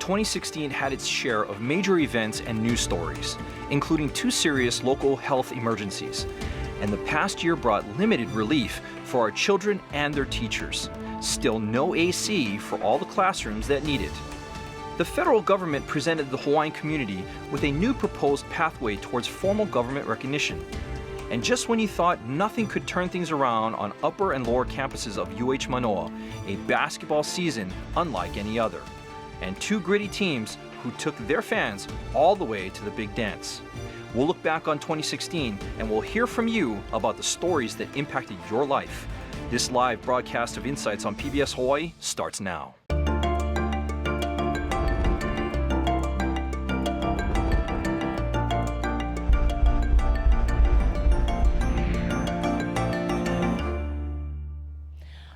2016 had its share of major events and news stories, including 2 serious local health emergencies. And the past year brought limited relief for our children and their teachers. Still no AC for all the classrooms that need it. The federal government presented the Hawaiian community with a new proposed pathway towards formal government recognition. And just when you thought nothing could turn things around on upper and lower campuses of UH Manoa, a basketball season unlike any other. And 2 gritty teams who took their fans all the way to the big dance. We'll look back on 2016 and we'll hear from you about the stories that impacted your life. This live broadcast of Insights on PBS Hawaii starts now.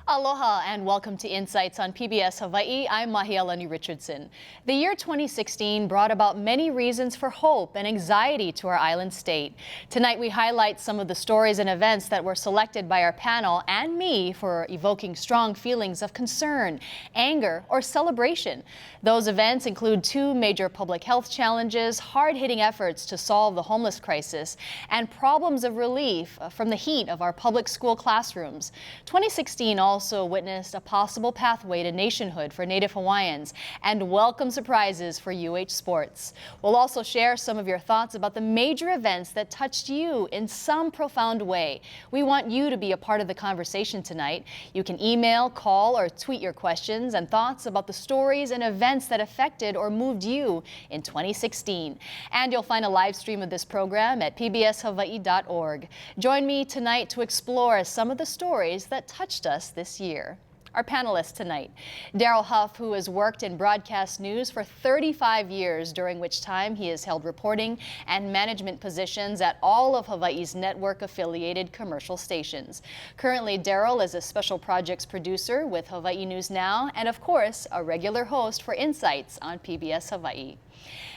Aloha and welcome to Insights on PBS Hawaii. I'm Mahialani Richardson. The year 2016 brought about many reasons for hope and anxiety to our island state. Tonight we highlight some of the stories and events that were selected by our panel and me for evoking strong feelings of concern, anger, or celebration. Those events include 2 major public health challenges, hard-hitting efforts to solve the homeless crisis, and problems of relief from the heat of our public school classrooms. 2016 also witnessed a possible pathway to nationhood for Native Hawaiians and welcome surprises for UH sports. We'll also share some of your thoughts about the major events that touched you in some profound way. We want you to be a part of the conversation tonight. You can email, call, or tweet your questions and thoughts about the stories and events that affected or moved you in 2016. And you'll find a live stream of this program at pbshawaii.org. Join me tonight to explore some of the stories that touched us this year. Our panelists tonight, Daryl Huff, who has worked in broadcast news for 35 years, during which time he has held reporting and management positions at all of Hawaii's network-affiliated commercial stations. Currently, Daryl is a special projects producer with Hawaii News Now and, of course, a regular host for Insights on PBS Hawaii.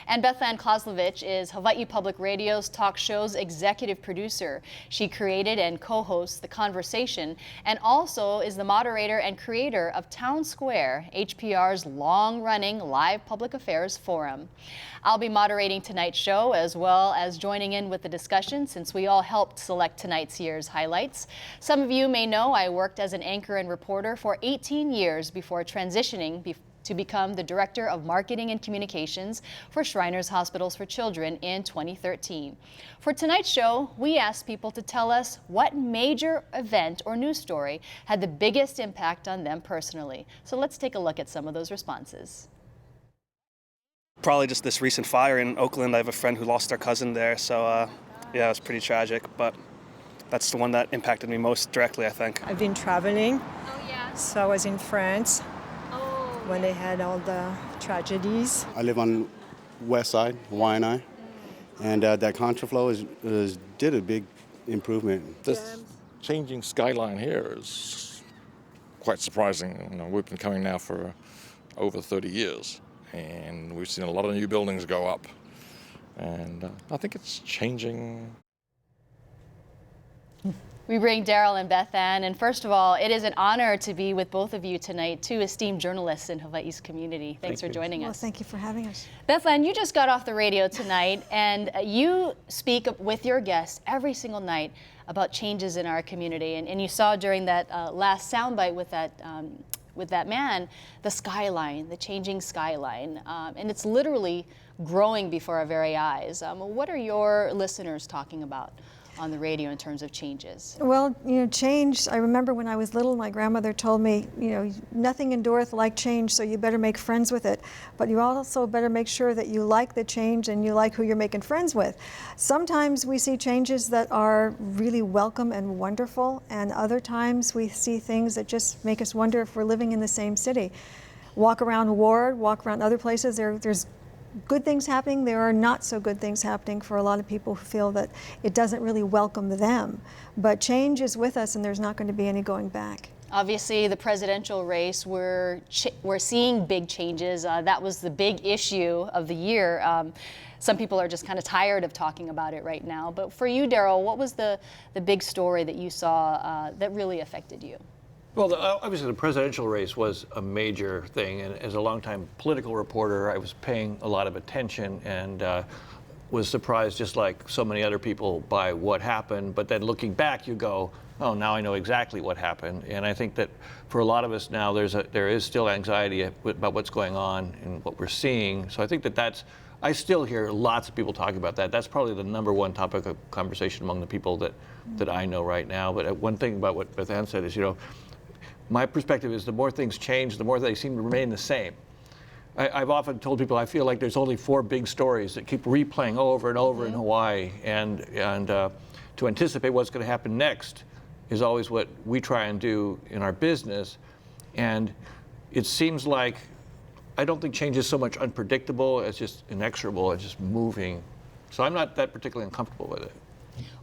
And Beth Ann Kozlovich is Hawaii Public Radio's talk show's executive producer. She created and co-hosts The Conversation and also is the moderator and creator of Town Square, HPR's long-running live public affairs forum. I'll be moderating tonight's show as well as joining in with the discussion since we all helped select tonight's year's highlights. Some of you may know I worked as an anchor and reporter for 18 years before transitioning to become the Director of Marketing and Communications for Shriners Hospitals for Children in 2013. For tonight's show, we asked people to tell us what major event or news story had the biggest impact on them personally. So let's take a look at some of those responses. Probably just this recent fire in Oakland. I have a friend who lost their cousin there, so yeah, it was pretty tragic, but that's the one that impacted me most directly, I think. I've been traveling, yeah. So I was in France when they had all the tragedies. I live on west side, Hawai'i, and that contraflow did a big improvement. This changing skyline here is quite surprising. You know, we've been coming now for over 30 years, and we've seen a lot of new buildings go up, and I think it's changing. We bring Daryl and Beth Ann, and first of all, it is an honor to be with both of you tonight, 2 esteemed journalists in Hawaii's community. Thanks for joining us. Well, thank you for having us. Beth Ann, you just got off the radio tonight, and you speak with your guests every single night about changes in our community, and you saw during that last soundbite with that man, the skyline, the changing skyline, and it's literally growing before our very eyes. What are your listeners talking about on the radio in terms of changes? Well, change, I remember when I was little, my grandmother told me, nothing endureth like change, so you better make friends with it. But you also better make sure that you like the change and you like who you're making friends with. Sometimes we see changes that are really welcome and wonderful, and other times we see things that just make us wonder if we're living in the same city. Walk around Ward, walk around other places, there's good things happening. There are not so good things happening for a lot of people who feel that it doesn't really welcome them. But change is with us, and there's not going to be any going back. Obviously, the presidential race, we're seeing big changes. That was the big issue of the year. Some people are just kind of tired of talking about it right now. But for you, Daryl, what was the big story that you saw that really affected you? Well, obviously the presidential race was a major thing, and as a longtime political reporter, I was paying a lot of attention and was surprised, just like so many other people, by what happened. But then looking back, you go, oh, now I know exactly what happened. And I think that for a lot of us now, there is still anxiety about what's going on and what we're seeing. So I think I still hear lots of people talking about that. That's probably the number one topic of conversation among the people that I know right now. But one thing about what Beth Ann said is, my perspective is the more things change, the more they seem to remain the same. I've often told people I feel like there's only 4 big stories that keep replaying over and over in Hawaii, and to anticipate what's going to happen next is always what we try and do in our business. And it seems like I don't think change is so much unpredictable as just inexorable, it's just moving. So I'm not that particularly uncomfortable with it.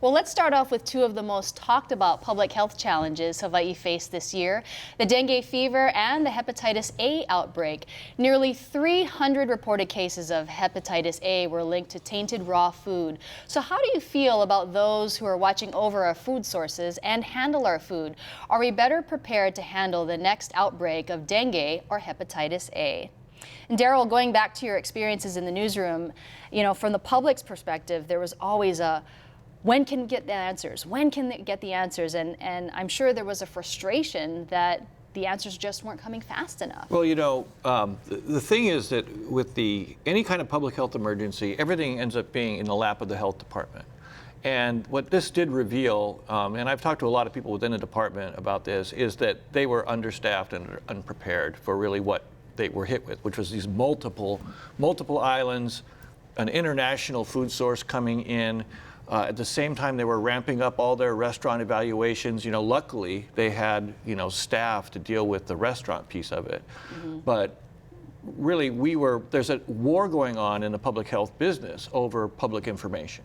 Well, let's start off with 2 of the most talked about public health challenges Hawaii faced this year, the dengue fever and the hepatitis A outbreak. Nearly 300 reported cases of hepatitis A were linked to tainted raw food. So how do you feel about those who are watching over our food sources and handle our food? Are we better prepared to handle the next outbreak of dengue or hepatitis A? And Daryl, going back to your experiences in the newsroom, from the public's perspective, there was always when can we get the answers? When can they get the answers? And I'm sure there was a frustration that the answers just weren't coming fast enough. Well, the thing is that with any kind of public health emergency, everything ends up being in the lap of the health department. And what this did reveal, and I've talked to a lot of people within the department about this, is that they were understaffed and unprepared for really what they were hit with, which was these multiple islands, an international food source coming in. At the same time, they were ramping up all their restaurant evaluations. Luckily, they had, staff to deal with the restaurant piece of it. Mm-hmm. But really, there's a war going on in the public health business over public information.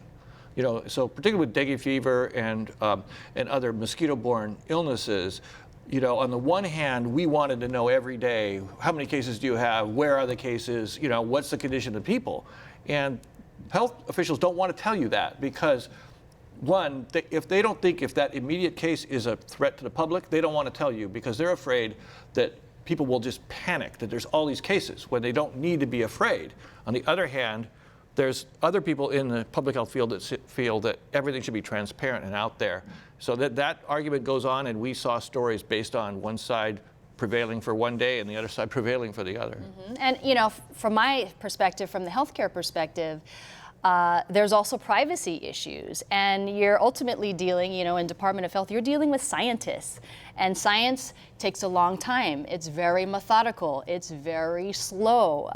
So particularly with dengue fever and other mosquito-borne illnesses, on the one hand, we wanted to know every day, how many cases do you have? Where are the cases? What's the condition of the people? And health officials don't want to tell you that because, one, if they don't think if that immediate case is a threat to the public, they don't want to tell you because they're afraid that people will just panic that there's all these cases when they don't need to be afraid. On the other hand, there's other people in the public health field that feel that everything should be transparent and out there. So that argument goes on, and we saw stories based on one side prevailing for one day and the other side prevailing for the other. Mm-hmm. And from my perspective, from the healthcare perspective, there's also privacy issues, and you're ultimately dealing, in Department of Health, you're dealing with scientists, and science takes a long time. It's very methodical. It's very slow.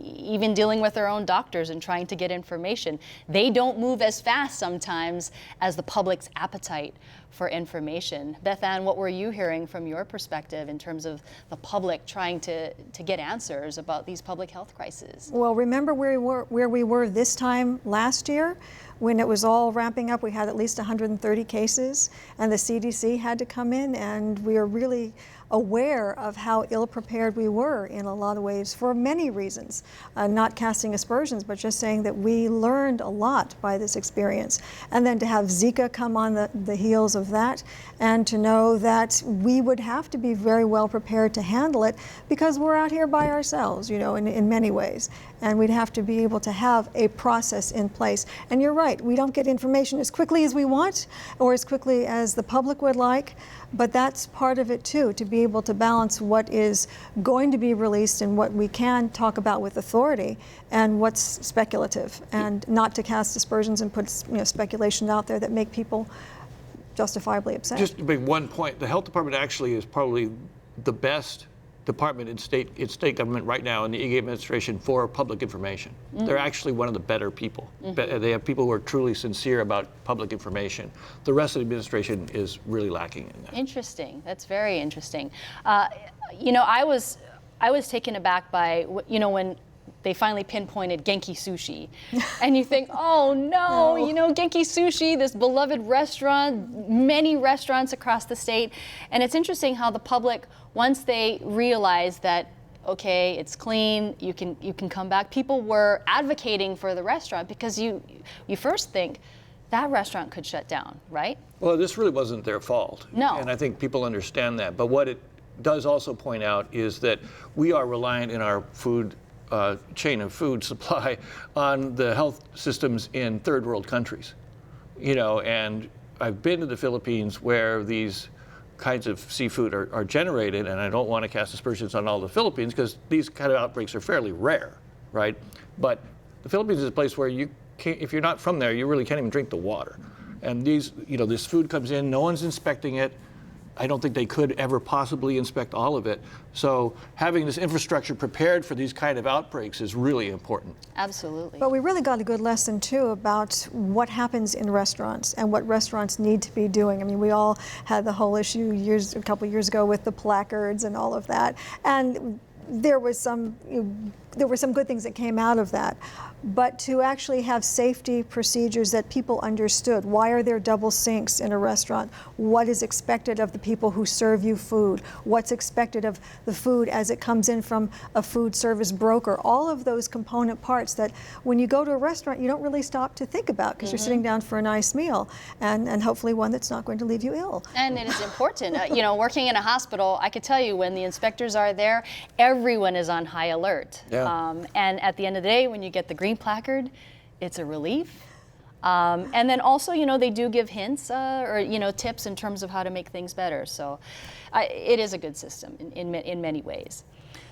Even dealing with their own doctors and trying to get information, they don't move as fast sometimes as the public's appetite for information. Beth Ann, what were you hearing from your perspective in terms of the public trying to get answers about these public health crises? Well, remember where we were this time last year when it was all ramping up? We had at least 130 cases, and the CDC had to come in, and we are really aware of how ill-prepared we were in a lot of ways for many reasons. Not casting aspersions, but just saying that we learned a lot by this experience. And then to have Zika come on the heels of that, and to know that we would have to be very well prepared to handle it because we're out here by ourselves, in many ways. And we'd have to be able to have a process in place. And you're right, we don't get information as quickly as we want or as quickly as the public would like, but that's part of it too, to be able to balance what is going to be released and what we can talk about with authority and what's speculative, and not to cast aspersions and put speculation out there that make people justifiably upset. Just to make one point, the health department actually is probably the best department in state government right now in the Ige administration for public information. Mm-hmm. They're actually one of the better people. Mm-hmm. They have people who are truly sincere about public information. The rest of the administration is really lacking in that. Interesting. That's very interesting. I was taken aback by when they finally pinpointed Genki Sushi. And you think, oh no, Genki Sushi, this beloved restaurant, many restaurants across the state. And it's interesting how the public, once they realized that, okay, it's clean, you can come back, people were advocating for the restaurant because you first think, that restaurant could shut down, right? Well, this really wasn't their fault. No. And I think people understand that. But what it does also point out is that we are reliant in our food chain of food supply on the health systems in third world countries. You know, and I've been to the Philippines where these kinds of seafood are generated, and I don't want to cast aspersions on all the Philippines because these kind of outbreaks are fairly rare, right? But the Philippines is a place where you can't, if you're not from there, you really can't even drink the water. And these, you know, this food comes in, no one's inspecting it. I don't think they could ever possibly inspect all of it. So having this infrastructure prepared for these kind of outbreaks is really important. Absolutely. But we really got a good lesson too about what happens in restaurants and what restaurants need to be doing. I mean, we all had the whole issue a couple of years ago with the placards and all of that. And there were some good things that came out of that. But to actually have safety procedures that people understood. Why are there double sinks in a restaurant? What is expected of the people who serve you food? What's expected of the food as it comes in from a food service broker? All of those component parts that when you go to a restaurant, you don't really stop to think about because you're sitting down for a nice meal and hopefully one that's not going to leave you ill. And it is important. You know, working in a hospital, I could tell you when the inspectors are there, everyone is on high alert. Yeah. And at the end of the day, when you get the green placard, it's a relief. And then also, you know, they do give hints or, you know, tips in terms of how to make things better. So it is a good system in many ways.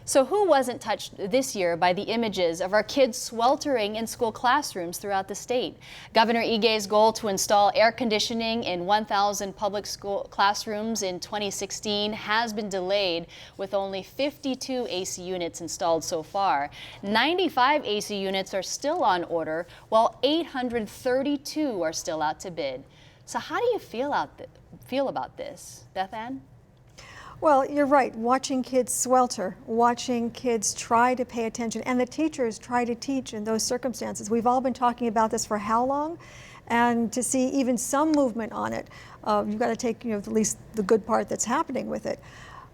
So who wasn't touched this year by the images of our kids sweltering in school classrooms throughout the state? Governor Ige's goal to install air conditioning in 1,000 public school classrooms in 2016 has been delayed, with only 52 AC units installed so far. 95 AC units are still on order, while 832 are still out to bid. So how do you feel about this, Beth Ann? Well, you're right. Watching kids swelter, watching kids try to pay attention, and the teachers try to teach in those circumstances. We've all been talking about this for how long? And to see even some movement on it, you've got to take, you know, at least the good part that's happening with it.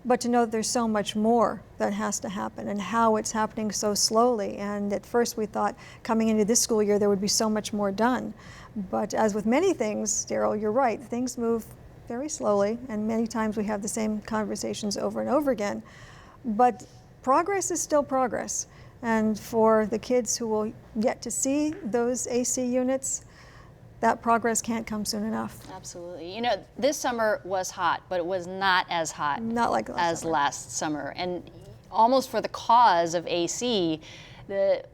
But to know that there's so much more that has to happen and how it's happening so slowly. And at first we thought coming into this school year there would be so much more done. But as with many things, Daryl, you're right, things move very slowly, and many times we have the same conversations over and over again. But progress is still progress. And for the kids who will yet to see those AC units, that progress can't come soon enough. Absolutely. You know, this summer was hot, but it was not as hot as last summer. And almost for the cause of AC,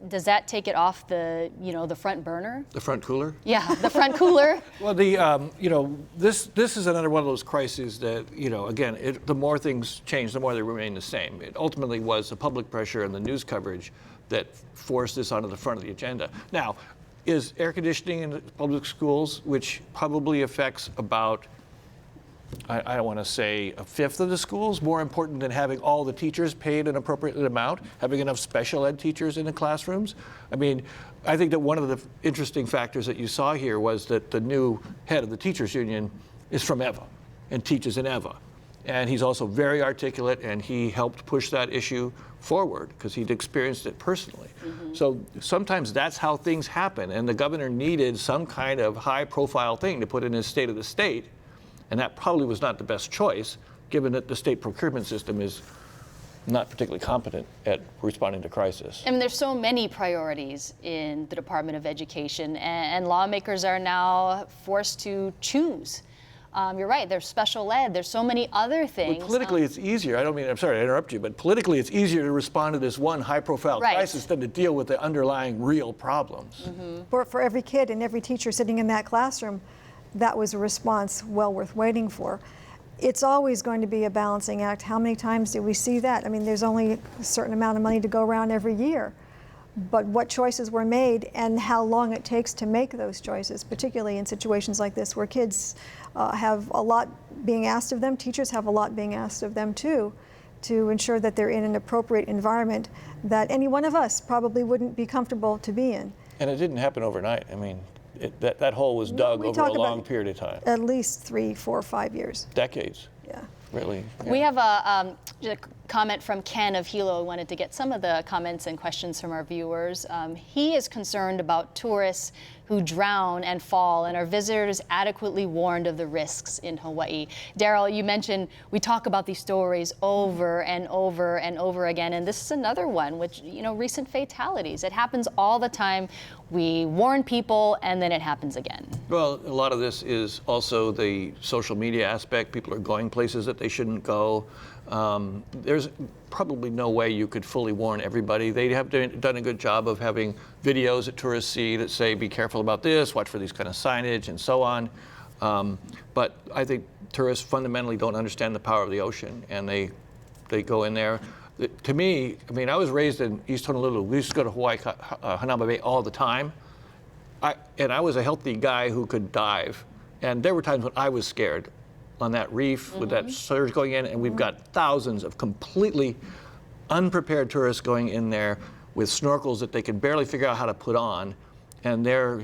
does that take it off the, you know, the front burner? The front cooler? Yeah, the front cooler. Well, you know, this is another one of those crises that, you know, again, the more things change, the more they remain the same. It ultimately was the public pressure and the news coverage that forced this onto the front of the agenda. Now, is air conditioning in public schools, which probably affects about, I don't want to say a fifth of the schools, more important than having all the teachers paid an appropriate amount, having enough special ed teachers in the classrooms? I mean, I think that one of the interesting factors that you saw here was that the new head of the teachers union is from EVA and teaches in EVA. And he's also very articulate, and he helped push that issue forward because he'd experienced it personally. So sometimes that's how things happen, and the governor needed some kind of high-profile thing to put in his State of the State. And that probably was not the best choice, given that the state procurement system is not particularly competent at responding to crisis. I mean, there's so many priorities in the Department of Education, and lawmakers are now forced to choose. You're right, there's special ed, there's so many other things. Well, politically, it's easier. I'm sorry to interrupt you, but politically, it's easier to respond to this one high-profile crisis than to deal with the underlying real problems. For every kid and every teacher sitting in that classroom, that was a response well worth waiting for. It's always going to be a balancing act. How many times do we see that? I mean, there's only a certain amount of money to go around every year. But what choices were made and how long it takes to make those choices, particularly in situations like this where kids have a lot being asked of them, teachers have a lot being asked of them too, to ensure that they're in an appropriate environment that any one of us probably wouldn't be comfortable to be in. And it didn't happen overnight. I mean, that hole was dug over a long period of time. At least 3, 4, 5 years. Decades. Yeah. Really. Yeah. We have a comment from Ken of Hilo. Wanted to get some of the comments and questions from our viewers. He is concerned about tourists who drown and fall, and are visitors adequately warned of the risks in Hawaii? Daryl, you mentioned we talk about these stories over and over and over again, and this is another one, which, you know, recent fatalities. It happens all the time. We warn people, and then it happens again. Well, a lot of this is also the social media aspect. People are going places that they shouldn't go. There's probably no way you could fully warn everybody. They have done a good job of having videos that tourists see that say, be careful about this, watch for these kind of signage, and so on. But I think tourists fundamentally don't understand the power of the ocean, and they go in there. To me, I mean, I was raised in East Honolulu. We used to go to Hawaii, Hanauma Bay all the time. And I was a healthy guy who could dive. And there were times when I was scared on that reef with that surge going in, and we've got thousands of completely unprepared tourists going in there with snorkels that they can barely figure out how to put on, and they're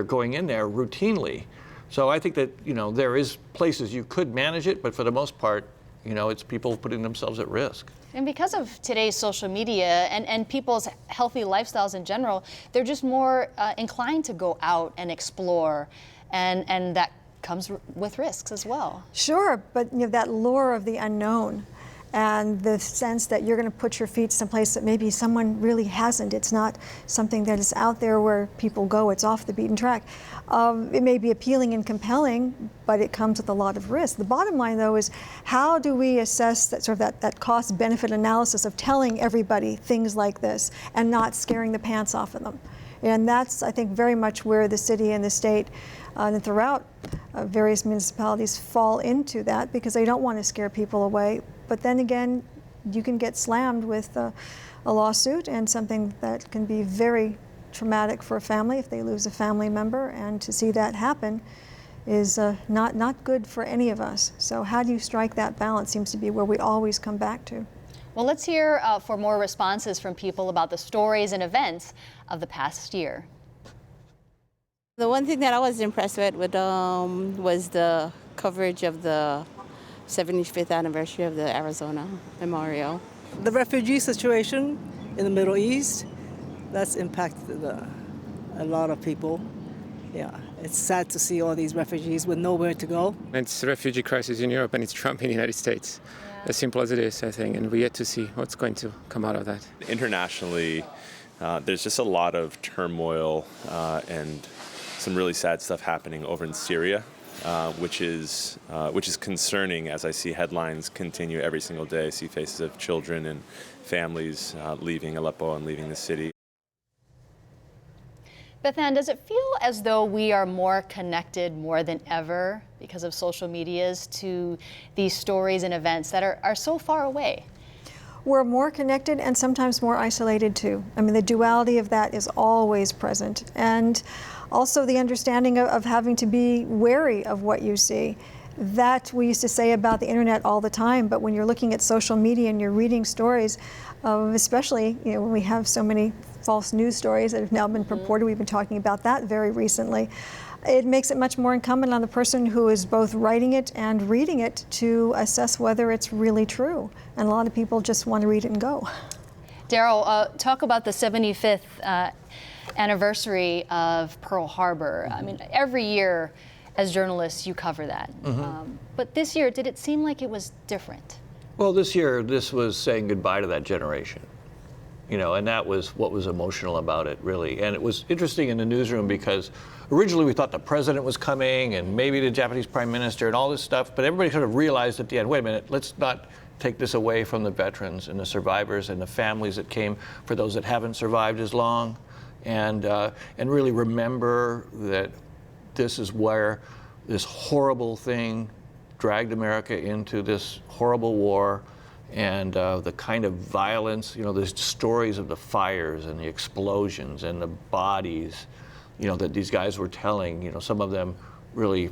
going in there routinely. So I think that, you know, there is places you could manage it, but for the most part, you know, it's people putting themselves at risk. And because of today's social media and people's healthy lifestyles in general, they're just more inclined to go out and explore, and that comes with risks as well. Sure, but you know, that lure of the unknown and the sense that you're going to put your feet someplace that maybe someone really hasn't. It's not something that is out there where people go. It's off the beaten track. It may be appealing and compelling, but it comes with a lot of risk. The bottom line, though, is how do we assess that sort of that cost-benefit analysis of telling everybody things like this and not scaring the pants off of them? And that's, I think, very much where the city and the state and throughout various municipalities fall into that, because they don't want to scare people away. But then again, you can get slammed with a lawsuit, and something that can be very traumatic for a family if they lose a family member, and to see that happen is not good for any of us. So how do you strike that balance seems to be where we always come back to. Well, let's hear for more responses from people about the stories and events of the past year. The one thing that I was impressed with was the coverage of the 75th anniversary of the Arizona Memorial. The refugee situation in the Middle East, that's impacted a lot of people. Yeah, it's sad to see all these refugees with nowhere to go. It's a refugee crisis in Europe, and it's Trump in the United States. As simple as it is, I think, and we yet to see what's going to come out of that. Internationally, there's just a lot of turmoil and some really sad stuff happening over in Syria, which is concerning as I see headlines continue every single day. I see faces of children and families leaving Aleppo and leaving the city. Beth Ann, does it feel as though we are more connected more than ever because of social medias to these stories and events that are so far away? We're more connected and sometimes more isolated too. I mean, the duality of that is always present. And also the understanding of having to be wary of what you see. That we used to say about the internet all the time, but when you're looking at social media and you're reading stories, especially when we have so many false news stories that have now been purported, we've been talking about that very recently, it makes it much more incumbent on the person who is both writing it and reading it to assess whether it's really true. And a lot of people just want to read it and go. Daryl, talk about the 75th anniversary of Pearl Harbor. I mean, every year as journalists you cover that. But this year, did it seem like it was different? Well, this year, this was saying goodbye to that generation. And that was what was emotional about it, really. And it was interesting in the newsroom because originally we thought the president was coming and maybe the Japanese prime minister and all this stuff, but everybody sort of realized at the end, wait a minute, let's not take this away from the veterans and the survivors and the families that came for those that haven't survived as long, and really remember that this is where this horrible thing dragged America into this horrible war. And the kind of violence, the stories of the fires and the explosions and the bodies, that these guys were telling, some of them really,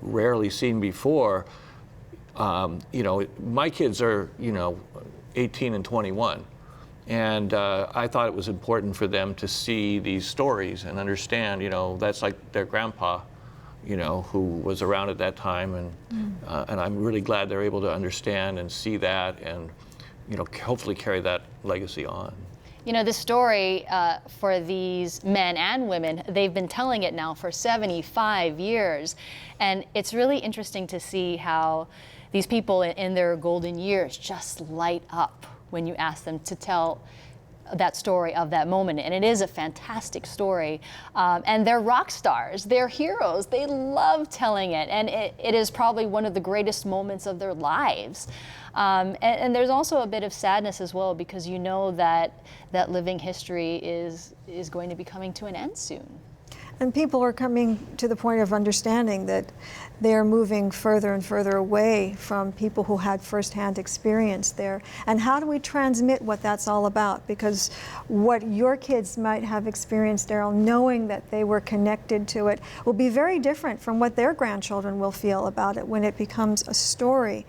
rarely seen before. My kids are, 18 and 21. And I thought it was important for them to see these stories and understand, that's like their grandpa, who was around at that time, and I'm really glad they're able to understand and see that, and hopefully carry that legacy on. You know, this story for these men and women, they've been telling it now for 75 years. And it's really interesting to see how these people in their golden years just light up when you ask them to tell that story of that moment. And it is a fantastic story. And they're rock stars, they're heroes. They love telling it. And it is probably one of the greatest moments of their lives. And there's also a bit of sadness as well, because you know that living history is going to be coming to an end soon. And people are coming to the point of understanding that they're moving further and further away from people who had firsthand experience there. And how do we transmit what that's all about? Because what your kids might have experienced, Daryl, knowing that they were connected to it, will be very different from what their grandchildren will feel about it when it becomes a story.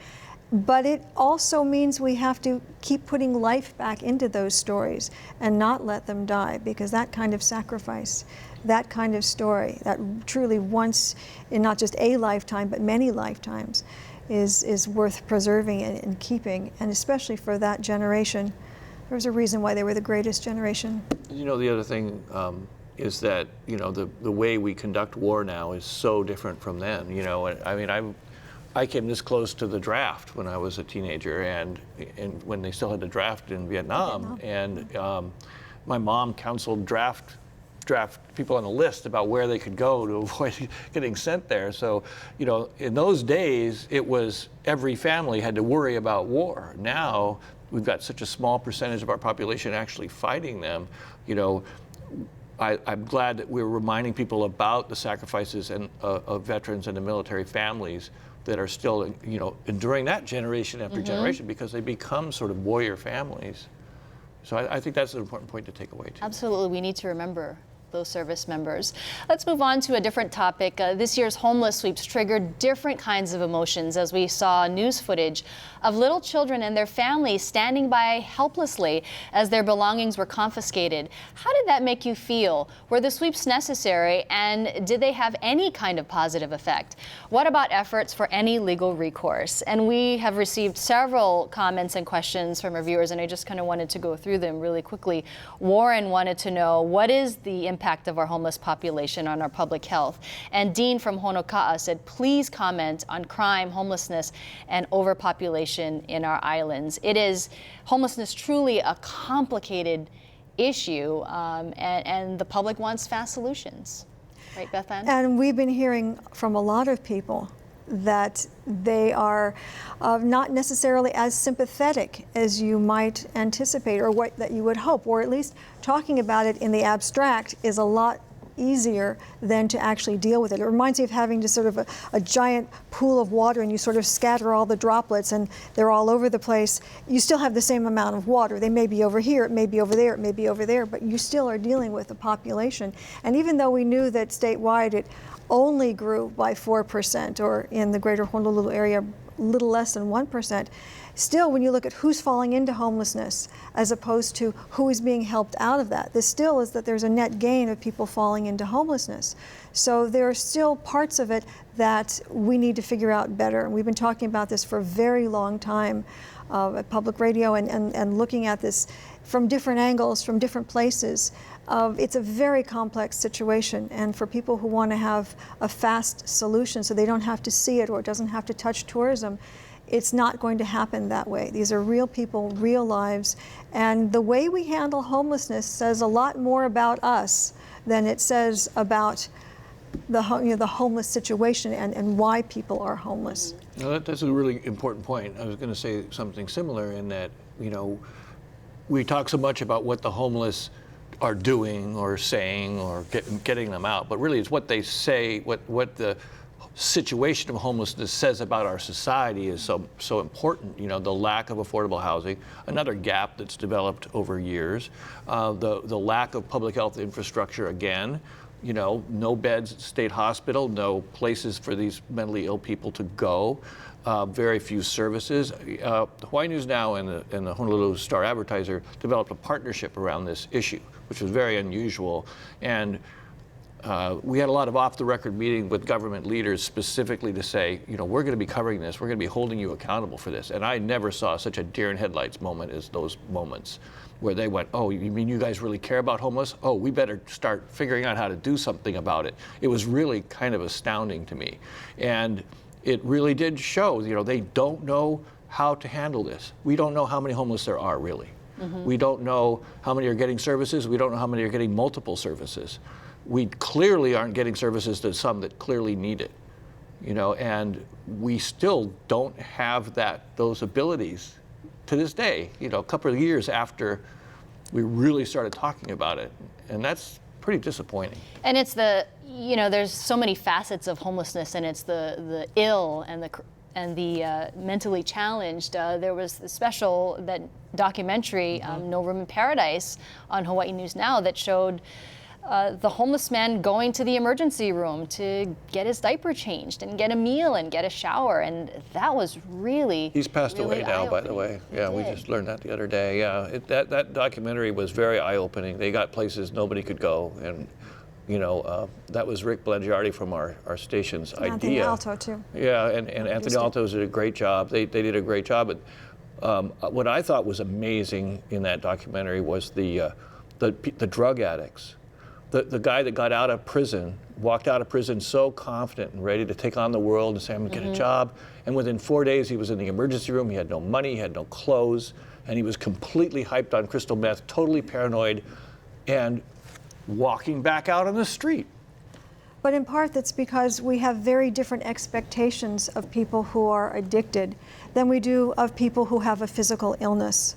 But it also means we have to keep putting life back into those stories and not let them die, because that kind of sacrifice, that kind of story, that truly once in not just a lifetime but many lifetimes, is worth preserving and keeping, and especially for that generation. There's a reason why they were the greatest generation. You know, the other thing is that, you know, the way we conduct war now is so different from then. You know, I mean, I came this close to the draft when I was a teenager, and when they still had the draft in Vietnam. And my mom counseled draft people on the list about where they could go to avoid getting sent there. So, you know, in those days, it was every family had to worry about war. Now, we've got such a small percentage of our population actually fighting them. You know, I'm glad that we're reminding people about the sacrifices of veterans and the military families that are still, you know, enduring that generation after generation, because they become sort of warrior families. So I think that's an important point to take away, too. Absolutely, we need to remember those service members. Let's move on to a different topic. This year's homeless sweeps triggered different kinds of emotions as we saw news footage of little children and their families standing by helplessly as their belongings were confiscated. How did that make you feel? Were the sweeps necessary, and did they have any kind of positive effect? What about efforts for any legal recourse? And we have received several comments and questions from our viewers, and I just kind of wanted to go through them really quickly. Warren wanted to know, what is the impact of our homeless population on our public health? And Dean from Honoka'a said, please comment on crime, homelessness, and overpopulation in our islands. It is homelessness truly a complicated issue, and the public wants fast solutions. Right, Beth Ann? And we've been hearing from a lot of people that they are not necessarily as sympathetic as you might anticipate, or what that you would hope, or at least talking about it in the abstract is a lot easier than to actually deal with it. It reminds me of having just sort of a giant pool of water, and you sort of scatter all the droplets and they're all over the place. You still have the same amount of water. They may be over here, it may be over there, it may be over there, but you still are dealing with the population. And even though we knew that statewide it only grew by 4%, or in the greater Honolulu area, a little less than 1%, still, when you look at who's falling into homelessness as opposed to who is being helped out of that, this still is that there's a net gain of people falling into homelessness. So there are still parts of it that we need to figure out better. And we've been talking about this for a very long time at public radio, and looking at this from different angles, from different places. It's a very complex situation, and for people who want to have a fast solution so they don't have to see it or it doesn't have to touch tourism, it's not going to happen that way. These are real people, real lives, and the way we handle homelessness says a lot more about us than it says about the homeless situation and why people are homeless. Now that's a really important point. I was going to say something similar in that, you know, we talk so much about what the homeless are doing or saying or getting them out, but really it's what they say, what the situation of homelessness says about our society is so important. You know, the lack of affordable housing, another gap that's developed over years, the lack of public health infrastructure again, you know, no beds at state hospital, no places for these mentally ill people to go, very few services. The Hawaii News Now and the Honolulu Star Advertiser developed a partnership around this issue, which was very unusual. And we had a lot of off-the-record meeting with government leaders specifically to say, you know, we're going to be covering this. We're going to be holding you accountable for this. And I never saw such a deer in headlights moment as those moments where they went, oh, you mean you guys really care about homeless? Oh, we better start figuring out how to do something about it. It was really kind of astounding to me. And it really did show, you know, they don't know how to handle this. We don't know how many homeless there are, really. We don't know how many are getting services. We don't know how many are getting multiple services. We clearly aren't getting services to some that clearly need it, you know, and we still don't have those abilities to this day, you know, a couple of years after we really started talking about it, and that's pretty disappointing. And it's you know, there's so many facets of homelessness, and it's the ill and the mentally challenged. There was that documentary, No Room in Paradise, on Hawaii News Now that showed the homeless man going to the emergency room to get his diaper changed and get a meal and get a shower, and that was really He's passed really away now, by the way. Yeah, we just learned that the other day. Yeah, that documentary was very eye-opening. They got places nobody could go, and you know, that was Rick Blangiardi from our station's idea. Anthony Alto, too. Yeah, and Anthony Alto did a great job. They did a great job. But what I thought was amazing in that documentary was the drug addicts. The guy that got out of prison, walked out of prison so confident and ready to take on the world and say, I'm gonna get a job. And within 4 days, he was in the emergency room. He had no money, he had no clothes, and he was completely hyped on crystal meth, totally paranoid, and walking back out on the street. But in part, that's because we have very different expectations of people who are addicted than we do of people who have a physical illness.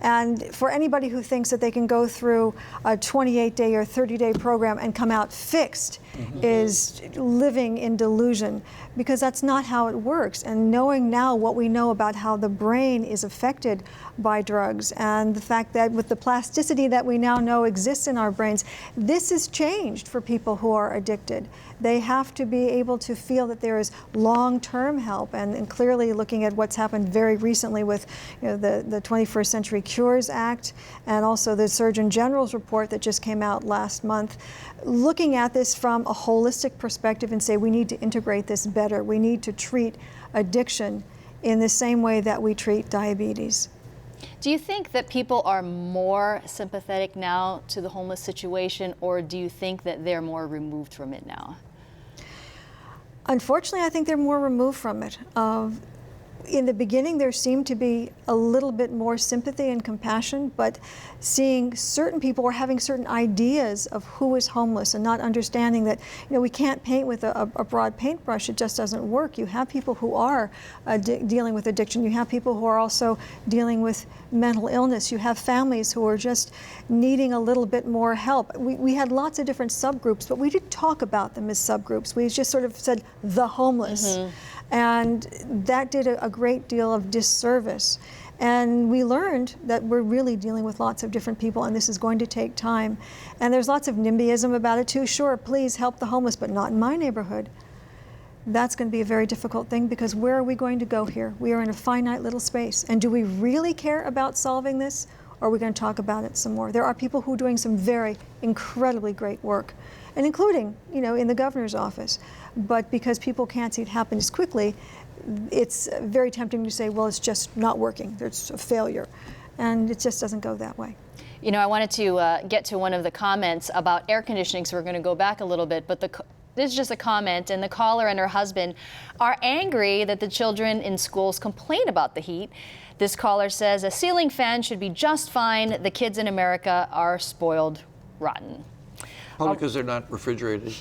And for anybody who thinks that they can go through a 28-day or 30-day program and come out fixed is living in delusion, because that's not how it works. And knowing now what we know about how the brain is affected by drugs, and the fact that with the plasticity that we now know exists in our brains, this is changed for people who are addicted. They have to be able to feel that there is long-term help, and clearly looking at what's happened very recently with, you know, the 21st Century Cures Act, and also the Surgeon General's report that just came out last month, looking at this from a holistic perspective and say we need to integrate this better. We need to treat addiction in the same way that we treat diabetes. Do you think that people are more sympathetic now to the homeless situation, or do you think that they're more removed from it now? Unfortunately, I think they're more removed from it. In the beginning, there seemed to be a little bit more sympathy and compassion, but seeing certain people or having certain ideas of who is homeless and not understanding that, you know, we can't paint with a broad paintbrush. It just doesn't work. You have people who are dealing with addiction. You have people who are also dealing with mental illness. You have families who are just needing a little bit more help. We had lots of different subgroups, but we didn't talk about them as subgroups. We just sort of said the homeless. And that did a great deal of disservice. And we learned that we're really dealing with lots of different people, and this is going to take time. And there's lots of NIMBYism about it too. Sure, please help the homeless, but not in my neighborhood. That's going to be a very difficult thing, because where are we going to go here? We are in a finite little space. And do we really care about solving this, or are we going to talk about it some more? There are people who are doing some very incredibly great work, and including, you know, in the governor's office. But because people can't see it happen as quickly, it's very tempting to say, well, it's just not working. There's a failure. And it just doesn't go that way. You know, I wanted to get to one of the comments about air conditioning, so we're going to go back a little bit. But this is just a comment, and the caller and her husband are angry that the children in schools complain about the heat. This caller says a ceiling fan should be just fine. The kids in America are spoiled rotten. Probably because they're not refrigerated.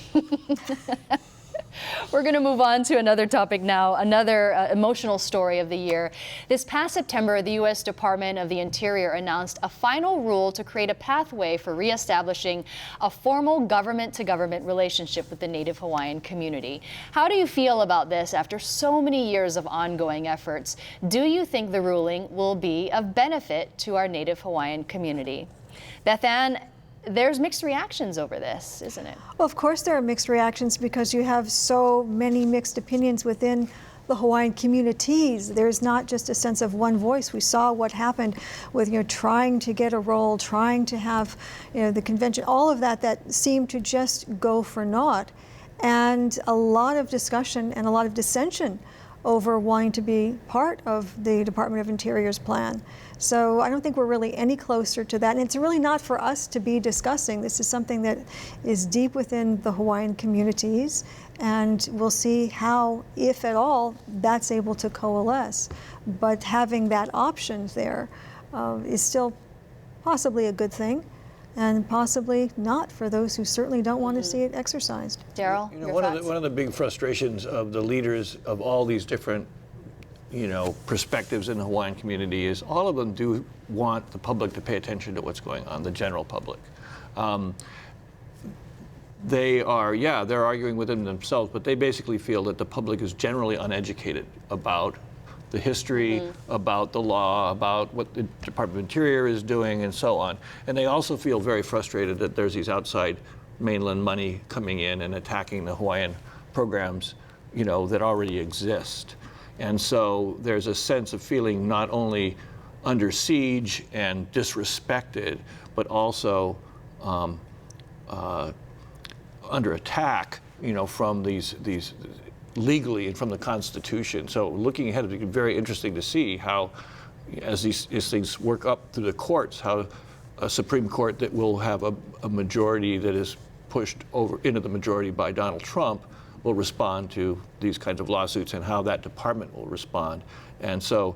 We're going to move on to another topic now, another emotional story of the year. This past September, the U.S. Department of the Interior announced a final rule to create a pathway for reestablishing a formal government-to-government relationship with the Native Hawaiian community. How do you feel about this after so many years of ongoing efforts? Do you think the ruling will be of benefit to our Native Hawaiian community? Beth Ann, there's mixed reactions over this, isn't it? Well, of course there are mixed reactions, because you have so many mixed opinions within the Hawaiian communities. There's not just a sense of one voice. We saw what happened with, trying to get a role, trying to have, the convention, all of that seemed to just go for naught. And a lot of discussion and a lot of dissension over wanting to be part of the Department of Interior's plan. So I don't think we're really any closer to that. And it's really not for us to be discussing. This is something that is deep within the Hawaiian communities. And we'll see how, if at all, that's able to coalesce. But having that option there is still possibly a good thing, and possibly not for those who certainly don't want to see it exercised. Daryl, one of the big frustrations of the leaders of all these different, perspectives in the Hawaiian community is all of them do want the public to pay attention to what's going on, the general public. They're arguing within themselves, but they basically feel that the public is generally uneducated about the history, about the law, about what the Department of Interior is doing, and so on. And they also feel very frustrated that there's these outside mainland money coming in and attacking the Hawaiian programs, that already exist. And so there's a sense of feeling not only under siege and disrespected, but also under attack, from these legally and from the Constitution. So looking ahead, it'll be very interesting to see how, as these things work up through the courts, how a Supreme Court that will have a majority that is pushed over into the majority by Donald Trump will respond to these kinds of lawsuits, and how that department will respond. And so,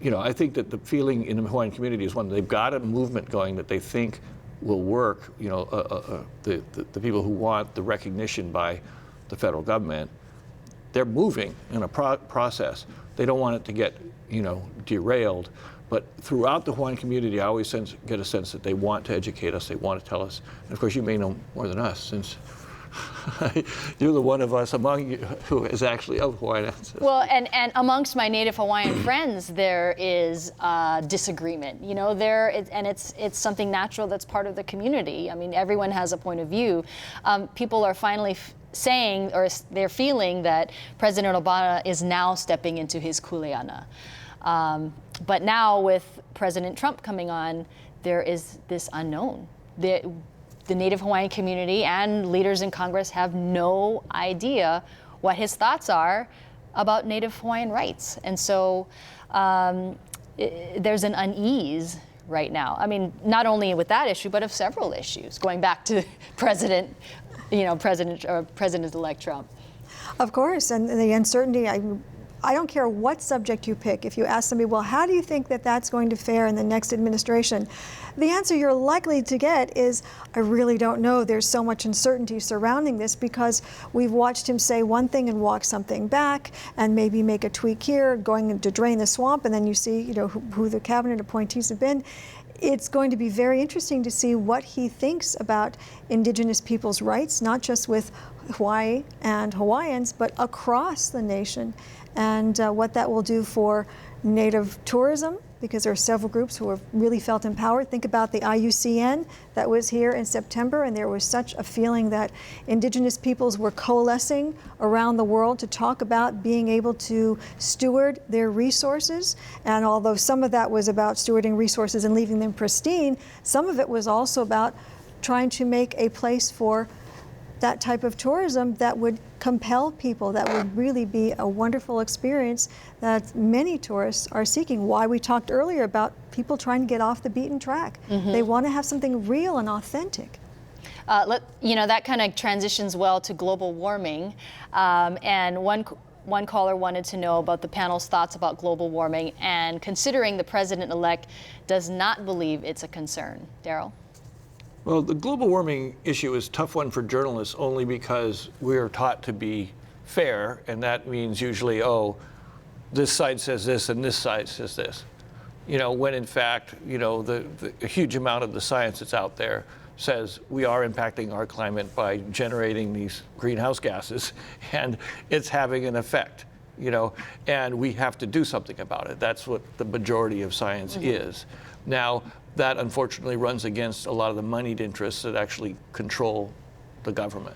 I think that the feeling in the Hawaiian community is one, they've got a movement going that they think will work. The people who want the recognition by the federal government, they're moving in a process. They don't want it to get, derailed. But throughout the Hawaiian community, I always get a sense that they want to educate us, they want to tell us. And of course, you may know more than us, since you're the one of us among you who is actually of Hawaiian ancestry. Well, and amongst my Native Hawaiian friends, there is disagreement. It's something natural that's part of the community. I mean, everyone has a point of view. People are finally saying, or they're feeling, that President Obama is now stepping into his kuleana. But now with President Trump coming on, there is this unknown. The Native Hawaiian community and leaders in Congress have no idea what his thoughts are about Native Hawaiian rights. And so there's an unease right now. I mean, not only with that issue, but of several issues, going back to President-elect Trump. Of course, and the uncertainty, I don't care what subject you pick. If you ask somebody, well, how do you think that that's going to fare in the next administration? The answer you're likely to get is, I really don't know. There's so much uncertainty surrounding this, because we've watched him say one thing and walk something back, and maybe make a tweak here, going to drain the swamp, and then you see, who the cabinet appointees have been. It's going to be very interesting to see what he thinks about Indigenous people's rights, not just with Hawaii and Hawaiians, but across the nation, and what that will do for Native tourism, because there are several groups who have really felt empowered. Think about the IUCN that was here in September, and there was such a feeling that Indigenous peoples were coalescing around the world to talk about being able to steward their resources. And although some of that was about stewarding resources and leaving them pristine, some of it was also about trying to make a place for that type of tourism that would compel people, that would really be a wonderful experience that many tourists are seeking. Why we talked earlier about people trying to get off the beaten track. They want to have something real and authentic. That kind of transitions well to global warming. And one caller wanted to know about the panel's thoughts about global warming, and considering the president-elect does not believe it's a concern. Daryl? Well, the global warming issue is a tough one for journalists, only because we are taught to be fair, and that means usually, this side says this and this side says this. When in fact, a huge amount of the science that's out there says we are impacting our climate by generating these greenhouse gases, and it's having an effect, and we have to do something about it. That's what the majority of science is. Now, that unfortunately runs against a lot of the moneyed interests that actually control the government.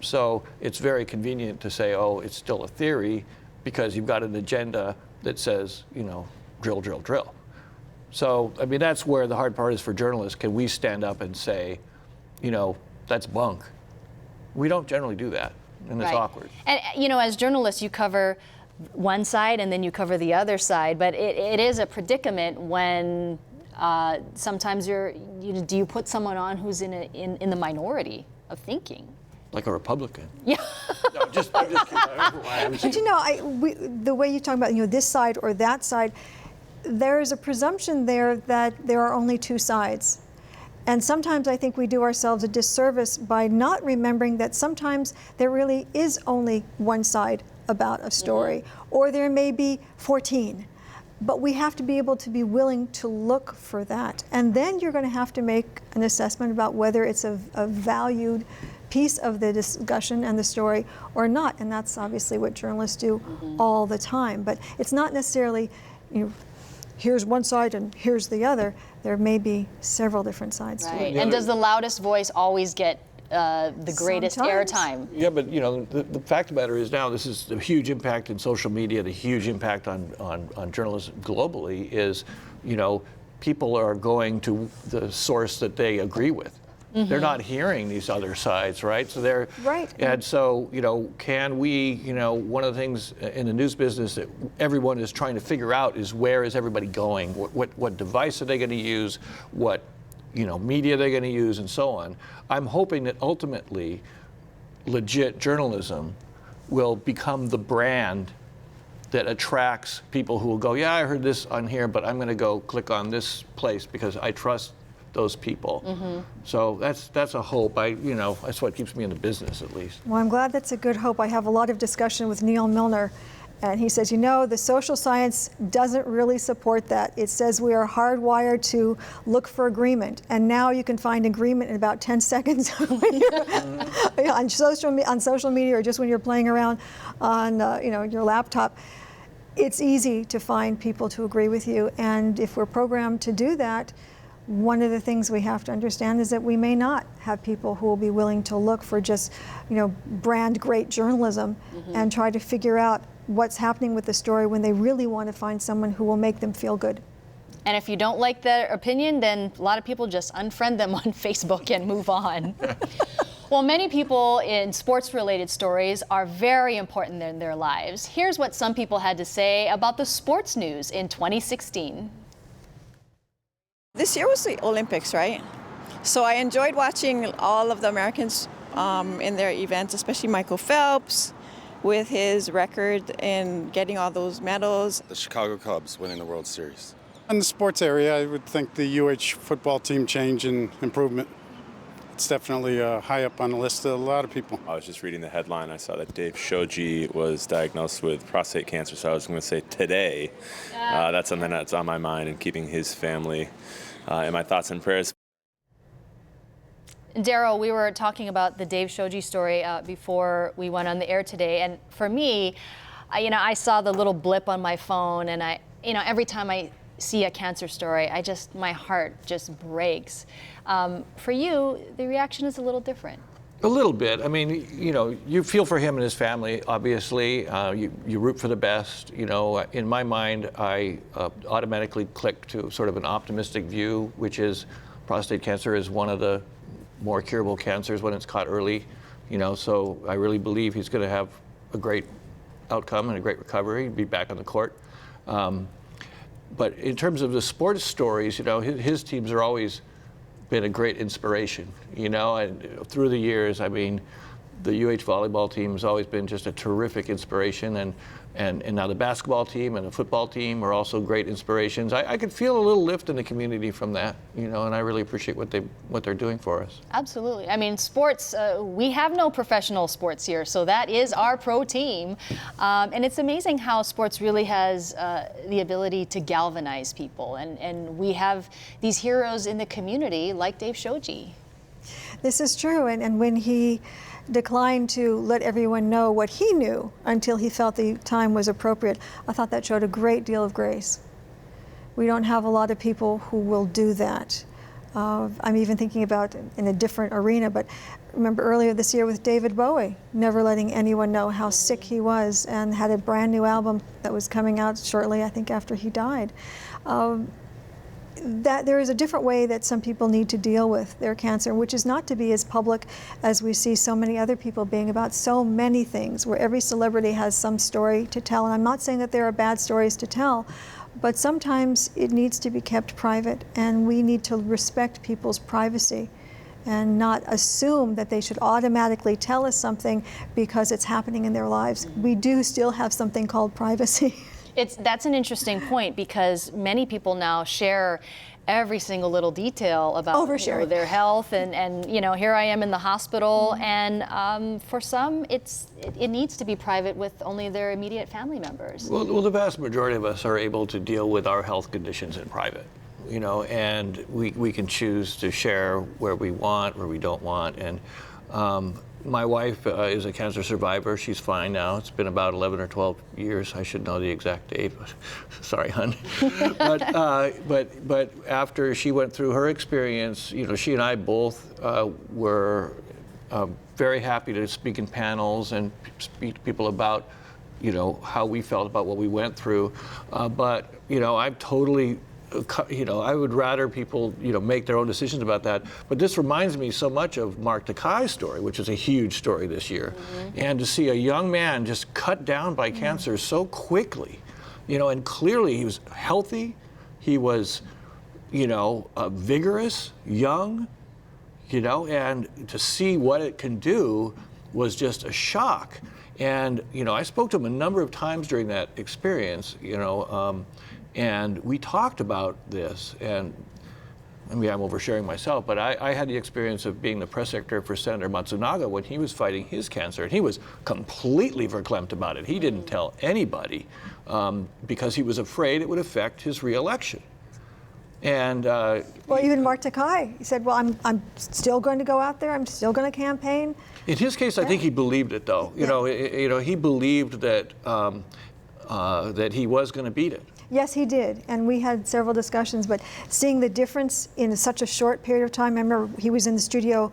So it's very convenient to say, it's still a theory, because you've got an agenda that says, you know, drill, drill, drill. So, I mean, that's where the hard part is for journalists. Can we stand up and say, you know, that's bunk? We don't generally do that, and it's awkward. And, you know, as journalists, you cover one side and then you cover the other side, but it is a predicament when sometimes do you put someone on who's in the minority of thinking? Like a Republican. Yeah. No, I'm just kidding. But you know, the way you talk about, you know, this side or that side, there is a presumption there that there are only two sides. And sometimes I think we do ourselves a disservice by not remembering that sometimes there really is only one side about a story, or there may be 14. But we have to be able to be willing to look for that. And then you're going to have to make an assessment about whether it's a valued piece of the discussion and the story or not. And that's obviously what journalists do all the time. But it's not necessarily, you know, here's one side and here's the other. There may be several different sides to it. And does the loudest voice always get the greatest airtime? Yeah, but you know, the fact of the matter is now this is the huge impact in social media, the huge impact on journalism globally is, you know, people are going to the source that they agree with. They're not hearing these other sides, right? So they're and so, you know, can we, you know, one of the things in the news business that everyone is trying to figure out is where is everybody going? What device are they going to use? What, you know, media they're going to use, and so on. I'm hoping that ultimately legit journalism will become the brand that attracts people who will go, yeah, I heard this on here, but I'm going to go click on this place because I trust those people. So that's a hope. You know, that's what keeps me in the business, at least. Well, I'm glad that's a good hope. I have a lot of discussion with Neil Milner, and he says, you know, the social science doesn't really support that. It says we are hardwired to look for agreement, and now you can find agreement in about 10 seconds when you're on social media or just when you're playing around on you know, your laptop. It's easy to find people to agree with you, and if we're programmed to do that, one of the things we have to understand is that we may not have people who will be willing to look for just, you know, brand great journalism and try to figure out what's happening with the story when they really want to find someone who will make them feel good. And if you don't like their opinion, then a lot of people just unfriend them on Facebook and move on. Well, many people in sports-related stories are very important in their lives. Here's what some people had to say about the sports news in 2016. This year was the Olympics, right? So I enjoyed watching all of the Americans in their events, especially Michael Phelps with his record in getting all those medals. The Chicago Cubs winning the World Series. In the sports area, I would think the UH football team change and improvement. It's definitely high up on the list of a lot of people. I was just reading the headline. I saw that Dave Shoji was diagnosed with prostate cancer, so I was going to say today. That's something that's on my mind and keeping his family in my thoughts and prayers. Daryl, we were talking about the Dave Shoji story before we went on the air today, and for me, I saw the little blip on my phone, and every time I see a cancer story, my heart just breaks. For you, the reaction is a little different. A little bit. I mean, you feel for him and his family, obviously. You root for the best. In my mind, I automatically click to sort of an optimistic view, which is prostate cancer is one of the more curable cancers when it's caught early. So I really believe he's going to have a great outcome and a great recovery, be back on the court. But in terms of the sports stories, his teams are always been a great inspiration, and through the years, I mean, the UH volleyball team has always been just a terrific inspiration, and now the basketball team and the football team are also great inspirations. I could feel a little lift in the community from that, and I really appreciate what they're doing for us. Absolutely. I mean, sports, we have no professional sports here, so that is our pro team. And it's amazing how sports really has the ability to galvanize people. And we have these heroes in the community like Dave Shoji. This is true. And when he declined to let everyone know what he knew until he felt the time was appropriate, I thought that showed a great deal of grace. We don't have a lot of people who will do that. I'm even thinking about in a different arena, but remember earlier this year with David Bowie, never letting anyone know how sick he was, and had a brand new album that was coming out shortly, I think, after he died. That there is a different way that some people need to deal with their cancer, which is not to be as public as we see so many other people being about so many things, where every celebrity has some story to tell. And I'm not saying that there are bad stories to tell, but sometimes it needs to be kept private, and we need to respect people's privacy and not assume that they should automatically tell us something because it's happening in their lives. We do still have something called privacy. That's an interesting point, because many people now share every single little detail about their health, and here I am in the hospital, and for some it needs to be private with only their immediate family members. Well, the vast majority of us are able to deal with our health conditions in private, and we can choose to share where we want, where we don't want, and my wife is a cancer survivor. She's fine now. It's been about 11 or 12 years. I should know the exact date. Sorry, hon. but after she went through her experience, she and I both were very happy to speak in panels and speak to people about, how we felt about what we went through. But I'm totally. I would rather people, make their own decisions about that. But this reminds me so much of Mark Takai's story, which is a huge story this year. And to see a young man just cut down by cancer so quickly, and clearly he was healthy, he was, vigorous, young, and to see what it can do was just a shock. And, I spoke to him a number of times during that experience, and we talked about this, and maybe I'm oversharing myself, but I had the experience of being the press secretary for Senator Matsunaga when he was fighting his cancer, and he was completely verklempt about it. He didn't tell anybody because he was afraid it would affect his re-election. And well, even Mark Takai, he said, "Well, I'm still going to go out there. I'm still going to campaign." In his case, I think he believed it, though. He believed that that he was going to beat it. Yes, he did, and we had several discussions, but seeing the difference in such a short period of time, I remember he was in the studio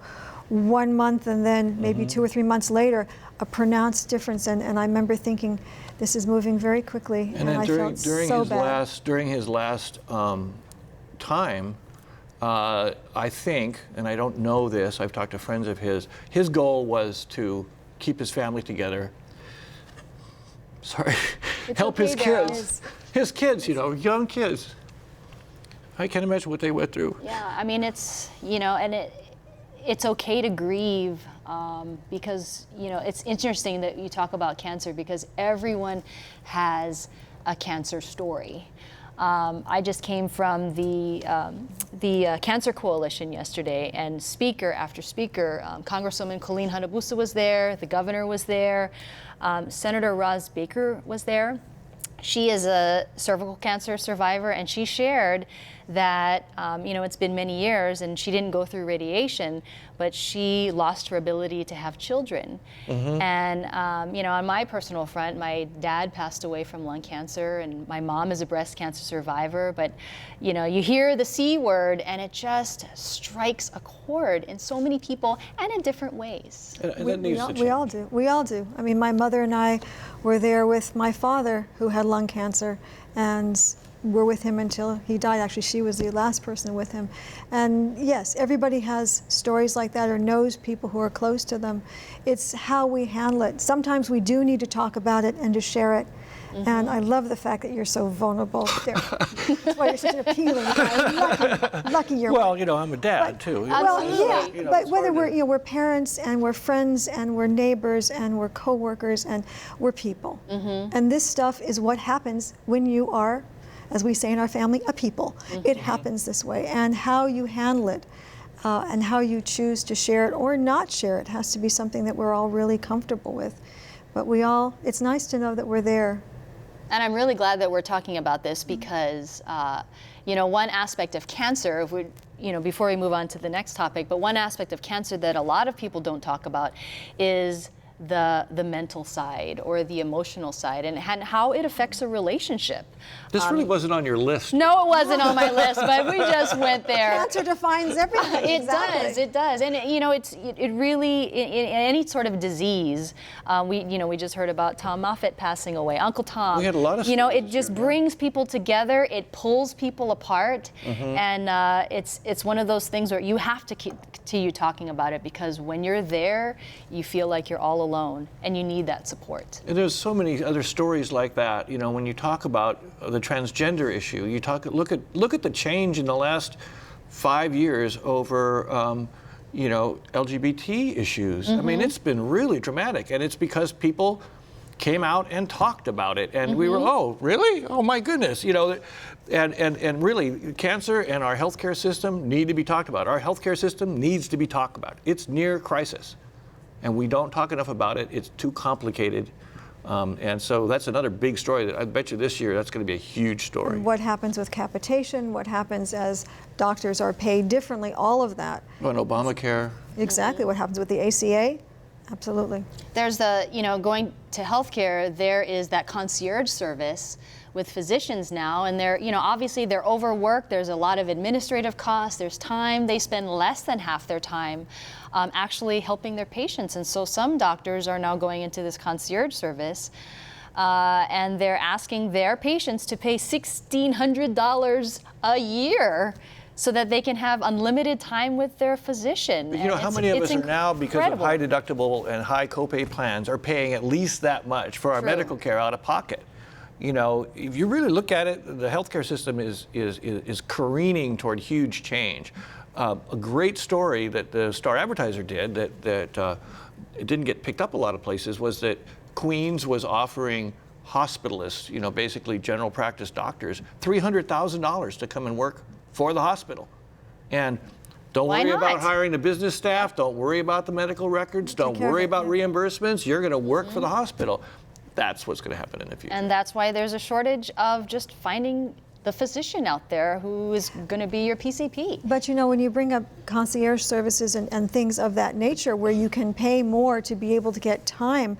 1 month, and then maybe 2 or 3 months later, a pronounced difference, and I remember thinking, this is moving very quickly, and I felt so bad. During his last time, I think, and I don't know this, I've talked to friends of his goal was to keep his family together. Sorry, help his kids. His kids, young kids. I can't imagine what they went through. Yeah, I mean, it's, and it's okay to grieve because, it's interesting that you talk about cancer because everyone has a cancer story. I just came from the Cancer Coalition yesterday, and speaker after speaker, Congresswoman Colleen Hanabusa was there, the governor was there, Senator Roz Baker was there. She is a cervical cancer survivor, and she shared that, it's been many years and she didn't go through radiation, but she lost her ability to have children. And, on my personal front, my dad passed away from lung cancer, and my mom is a breast cancer survivor, but, you hear the C word and it just strikes a chord in so many people and in different ways. We all do. I mean, my mother and I were there with my father who had lung cancer, and we're with him until he died. Actually, she was the last person with him. And yes, everybody has stories like that or knows people who are close to them. It's how we handle it. Sometimes we do need to talk about it and to share it. And I love the fact that you're so vulnerable there. That's why you're such an appealing guy. Lucky you're. Well, I'm a dad too. Well, yeah, but whether we're parents and we're friends and we're neighbors and we're coworkers and we're people. And this stuff is what happens when you are, as we say in our family, a people. It happens this way, and how you handle it and how you choose to share it or not share it has to be something that we're all really comfortable with. But it's nice to know that we're there. And I'm really glad that we're talking about this because, one aspect of cancer, before we move on to the next topic, but one aspect of cancer that a lot of people don't talk about is the mental side or the emotional side and how it affects a relationship. This really wasn't on your list. No, it wasn't on my list, but we just went there. Cancer defines everything. It does. And it really, in any sort of disease, we just heard about Tom Moffat passing away, Uncle Tom. We had a lot of it just brings people together, it pulls people apart, and it's one of those things where you have to continue talking about it, because when you're there, you feel like you're all alone and you need that support. And there's so many other stories like that. When you talk about the transgender issue, look at the change in the last 5 years over LGBT issues. I mean, it's been really dramatic, and it's because people came out and talked about it, and we were, oh, really? Oh my goodness, and really, cancer and our healthcare system need to be talked about. Our healthcare system needs to be talked about. It's near crisis, and we don't talk enough about it. It's too complicated. And so that's another big story that I bet you this year that's going to be a huge story. And what happens with capitation, what happens as doctors are paid differently, all of that. On Obamacare. Exactly, what happens with the ACA. Absolutely. There's going to healthcare, there is that concierge service with physicians now, and they're, obviously they're overworked. There's a lot of administrative costs. There's time. They spend less than half their time actually helping their patients. And so some doctors are now going into this concierge service, and they're asking their patients to pay $1,600 a year so that they can have unlimited time with their phisian. But how many of us are now, because of high deductible and high copay plans, are paying at least that much for our medical care out of pocket? If you really look at it, the healthcare system is careening toward huge change. A great story that the Star Advertiser did that it didn't get picked up a lot of places was that Queens was offering hospitalists, basically general practice doctors, $300,000 to come and work for the hospital. And don't worry about hiring the business staff, don't worry about the medical records, don't worry about reimbursements, you're going to work for the hospital. That's what's going to happen in the future. And that's why there's a shortage of just finding the physician out there who is going to be your PCP. But when you bring up concierge services and things of that nature where you can pay more to be able to get time,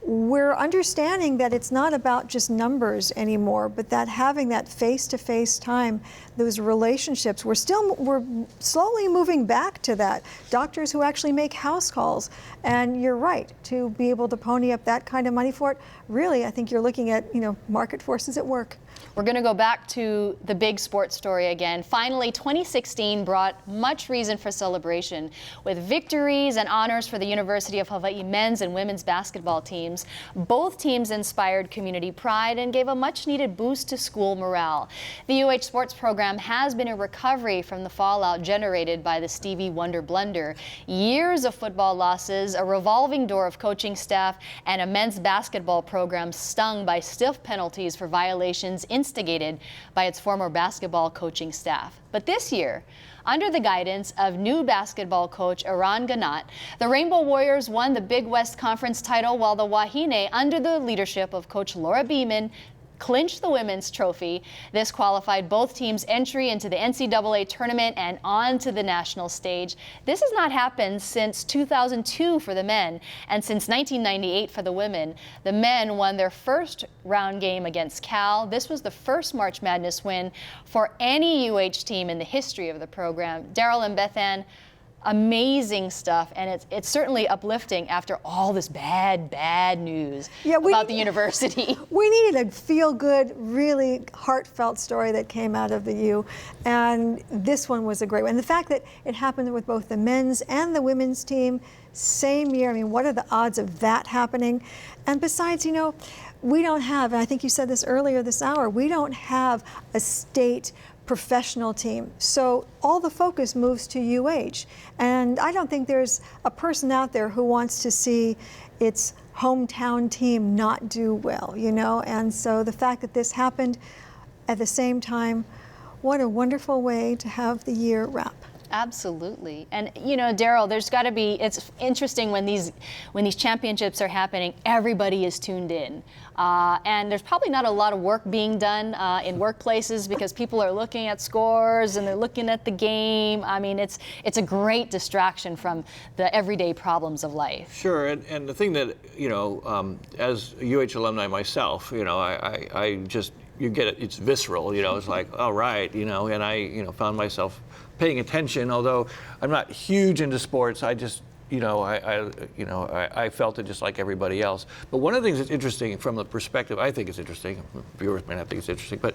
we're understanding that it's not about just numbers anymore, but that having that face-to-face time, those relationships, we're slowly moving back to that. Doctors who actually make house calls, and you're right, to be able to pony up that kind of money for it, really, I think you're looking at, market forces at work. We're going to go back to the big sports story again. Finally, 2016 brought much reason for celebration with victories and honors for the University of Hawaii men's and women's basketball teams. Both teams inspired community pride and gave a much-needed boost to school morale. The UH sports program has been in recovery from the fallout generated by the Stevie Wonder blunder. Years of football losses, a revolving door of coaching staff, and a men's basketball program stung by stiff penalties for violations instigated by its former basketball coaching staff. But this year, under the guidance of new basketball coach Eran Ganat, the Rainbow Warriors won the Big West Conference title, while the Wahine, under the leadership of Coach Laura Beeman, clinched the women's trophy. This qualified both teams' entry into the NCAA tournament and on to the national stage. This has not happened since 2002 for the men and since 1998 for the women. The men won their first round game against Cal. This was the first March Madness win for any UH team in the history of the program. Daryl and Bethan, amazing stuff, and it's certainly uplifting after all this bad news about the university. We needed a feel-good, really heartfelt story that came out of the U, and this one was a great one. And the fact that it happened with both the men's and the women's team, same year, I mean, what are the odds of that happening? And besides, we don't have, and I think you said this earlier this hour, we don't have a state professional team. So all the focus moves to UH. And I don't think there's a person out there who wants to see its hometown team not do well, And so the fact that this happened at the same time, what a wonderful way to have the year wrap. Absolutely. And you know, Daryl, there's got to be, it's interesting when these championships are happening, everybody is tuned in. And there's probably not a lot of work being done in workplaces because people are looking at scores and they're looking at the game. I mean, it's a great distraction from the everyday problems of life. Sure, and the thing that, you know, as a UH alumni myself, you know, I just, you get it, it's visceral, you know, it's like, all right, you know, and I, you know, found myself paying attention, although I'm not huge into sports. I just, you know, I felt it just like everybody else. But one of the things that's interesting from the perspective, I think it's interesting, viewers may not think it's interesting, but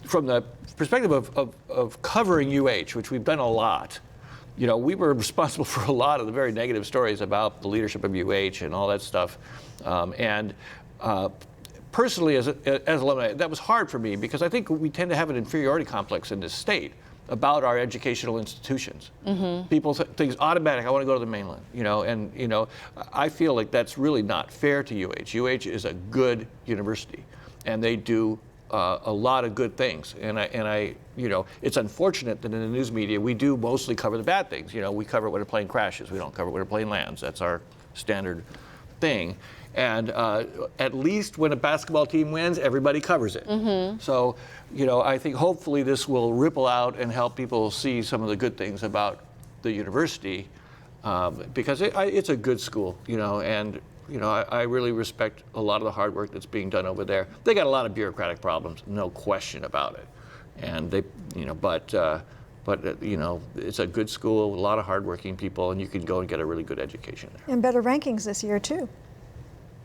from the perspective of covering UH, which we've done a lot, you know, we were responsible for a lot of the very negative stories about the leadership of UH and all that stuff. Personally, as alumni, that was hard for me because I think we tend to have an inferiority complex in this state about our educational institutions. Mm-hmm. People think it's automatic, I want to go to the mainland, you know, and, you know, I feel like that's really not fair to UH. UH is a good university, and they do a lot of good things. And I, you know, it's unfortunate that in the news media, we do mostly cover the bad things. You know, we cover it when a plane crashes. We don't cover it when a plane lands. That's our standard thing. And at least when a basketball team wins, everybody covers it. Mm-hmm. So, you know, I think hopefully this will ripple out and help people see some of the good things about the university because it's a good school, you know, and, you know, I really respect a lot of the hard work that's being done over there. They got a lot of bureaucratic problems, no question about it. And they, you know, but you know, it's a good school, a lot of hardworking people, and you can go and get a really good education there. And better rankings this year, too.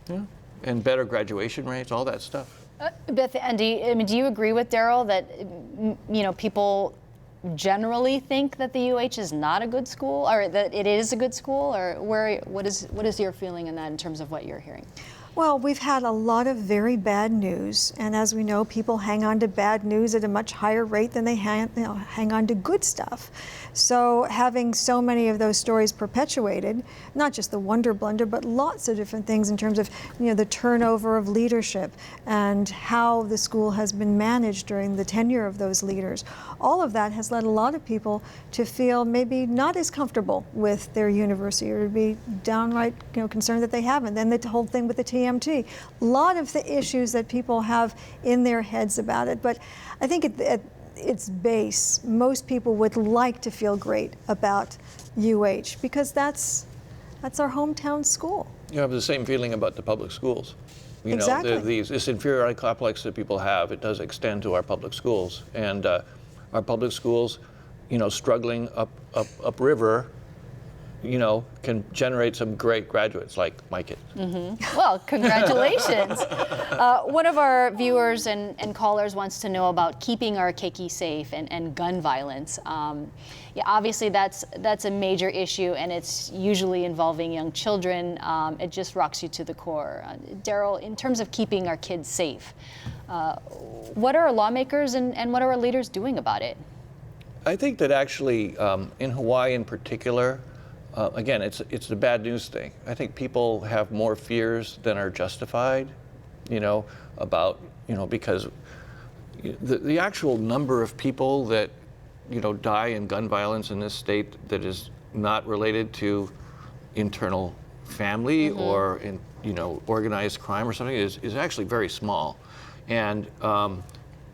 Yeah, and better graduation rates, all that stuff. Beth, Andy, I mean, do you agree with Daryl that, you know, people generally think that the UH is not a good school, or that it is a good school, or what is your feeling in that in terms of what you're hearing? Well, we've had a lot of very bad news, and as we know, people hang on to bad news at a much higher rate than they hang on to good stuff. So having so many of those stories perpetuated, not just the Wonder Blunder, but lots of different things in terms of, you know, the turnover of leadership and how the school has been managed during the tenure of those leaders. All of that has led a lot of people to feel maybe not as comfortable with their university, or to be downright, you know, concerned that they haven't. Then the whole thing with the TMT. A lot of the issues that people have in their heads about it, but I think at its base, most people would like to feel great about UH because that's our hometown school. You have the same feeling about the public schools. You exactly. know, this inferiority complex that people have, it does extend to our public schools. And our public schools, you know, struggling upriver, you know, can generate some great graduates like my kids. Mm-hmm. Well, congratulations. One of our viewers and callers wants to know about keeping our keiki safe and gun violence. Yeah, obviously that's a major issue, and it's usually involving young children. It just rocks you to the core. Daryl, in terms of keeping our kids safe, what are our lawmakers and what are our leaders doing about it? I think that actually in Hawaii in particular, again, it's the bad news thing. I think people have more fears than are justified, you know, about, you know, because the actual number of people that, you know, die in gun violence in this state that is not related to internal family mm-hmm. or, you know, organized crime or something is actually very small. And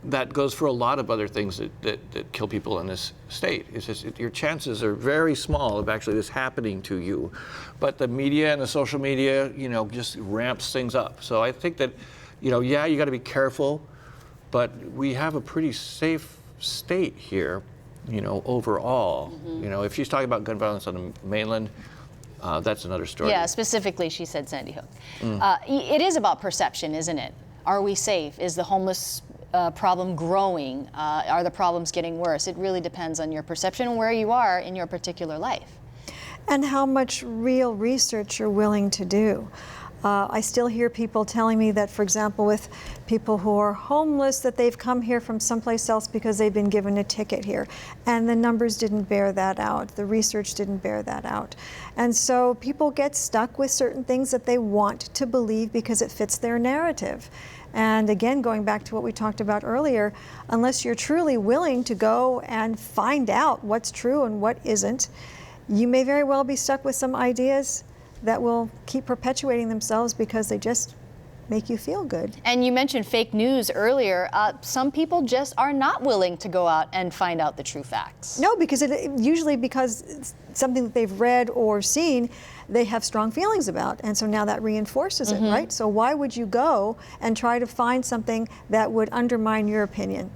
that goes for a lot of other things that kill people in this state. It's just your chances are very small of actually this happening to you. But the media and the social media, you know, just ramps things up. So I think that, you know, yeah, you got to be careful, but we have a pretty safe state here, you know, overall. Mm-hmm. You know, if she's talking about gun violence on the mainland, that's another story. Yeah, specifically, she said Sandy Hook. It is about perception, isn't it? Are we safe? Is the homeless problem growing? Are the problems getting worse? It really depends on your perception and where you are in your particular life. And how much real research you're willing to do. I still hear people telling me that, for example, with people who are homeless, that they've come here from someplace else because they've been given a ticket here. And the numbers didn't bear that out. The research didn't bear that out. And so people get stuck with certain things that they want to believe because it fits their narrative. And again, going back to what we talked about earlier, unless you're truly willing to go and find out what's true and what isn't, you may very well be stuck with some ideas that will keep perpetuating themselves because they just make you feel good. And you mentioned fake news earlier. Some people just are not willing to go out and find out the true facts. No, because usually because it's something that they've read or seen, they have strong feelings about, and so now that reinforces it, right? So why would you go and try to find something that would undermine your opinion?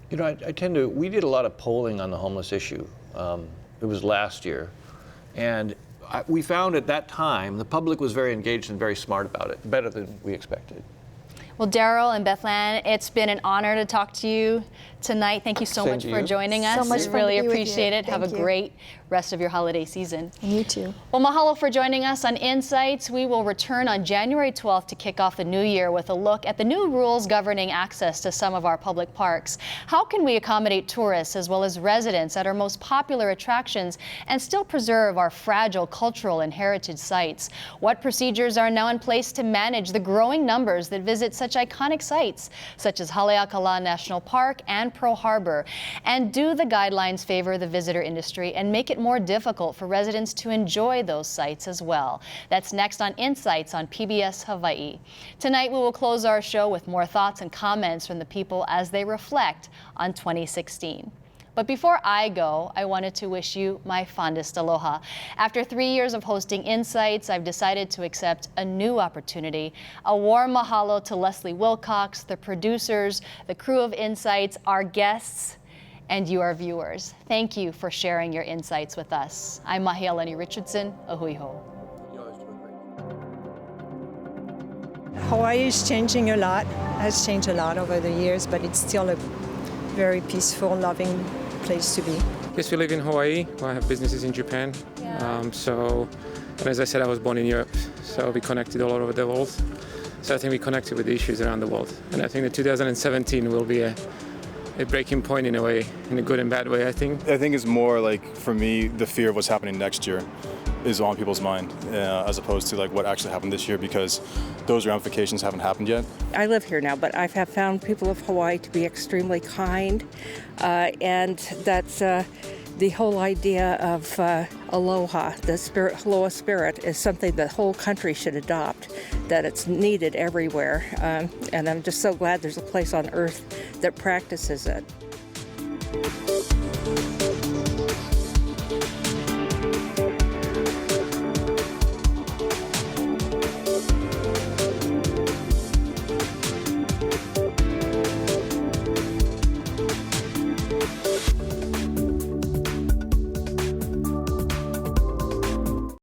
You know, we did a lot of polling on the homeless issue. It was last year, and we found at that time the public was very engaged and very smart about it, better than we expected. Well, Daryl and Bethlan, it's been an honor to talk to you tonight. Thank you so much for joining us. So much fun really to be with appreciate you. it. Have a Thank you. great rest of your holiday season. And you too. Well, mahalo for joining us on Insights. We will return on January 12th to kick off the new year with a look at the new rules governing access to some of our public parks. How can we accommodate tourists as well as residents at our most popular attractions and still preserve our fragile cultural and heritage sites? What procedures are now in place to manage the growing numbers that visit such iconic sites, such as Haleakala National Park and Pearl Harbor? And do the guidelines favor the visitor industry and make it more difficult for residents to enjoy those sites as well? That's next on Insights on PBS Hawai'i. Tonight we will close our show with more thoughts and comments from the people as they reflect on 2016. But before I go, I wanted to wish you my fondest aloha. After 3 years of hosting Insights, I've decided to accept a new opportunity. A warm mahalo to Leslie Wilcox, the producers, the crew of Insights, our guests, and you, our viewers. Thank you for sharing your insights with us. I'm Mahialani Richardson. Ahui ho. Hawaii is changing a lot, has changed a lot over the years, but it's still a very peaceful, loving place to be. Yes, we live in Hawaii. I have businesses in Japan. And as I said, I was born in Europe, so we connected all over the world. So I think we connected with the issues around the world. And I think that 2017 will be a breaking point in a way, in a good and bad way, I think. I think it's more like, for me, the fear of what's happening next year is on people's mind, as opposed to like what actually happened this year, because those ramifications haven't happened yet. I live here now, but I have found people of Hawaii to be extremely kind, and that's the whole idea of aloha, the spirit, aloha spirit, is something the whole country should adopt, that it's needed everywhere, and I'm just so glad there's a place on earth that practices it.